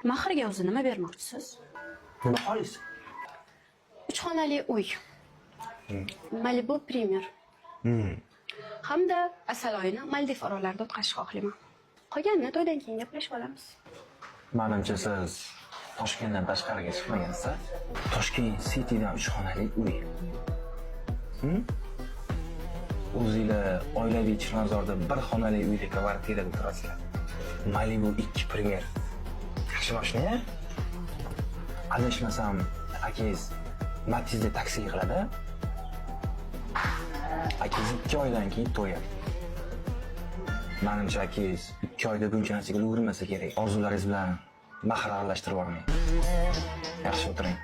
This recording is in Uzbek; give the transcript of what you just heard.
Mahrga o'zi nima bermoqchisiz? Nima xohlaysiz? 3 xonali uy. Malibu Premier. Hamda asal oyini Maldiv orollarida o'tkazishni xohlayman. Qolganini to'ydan keyin gaplashib olamiz. Menimcha siz Toshkentdan tashqariga chiqmagansiz. Toshkent Citydan 3 xonali uy. O'zingizlar oilaviy Chilonzorda 1 xonali uyda kvartirada turasizlar. Malibu 2 Premier. Yaxshi mashina-ya? Adashmasam, akangiz Matizda taksi qiladi. Akangiz 2 oydan keyin to'yadi. Menimcha akangiz 2 oyda buncha narsaga ulgurmasa kerak. Orzularingiz bilan mahar aralashtirib olmang. Yaxshi o'tiring.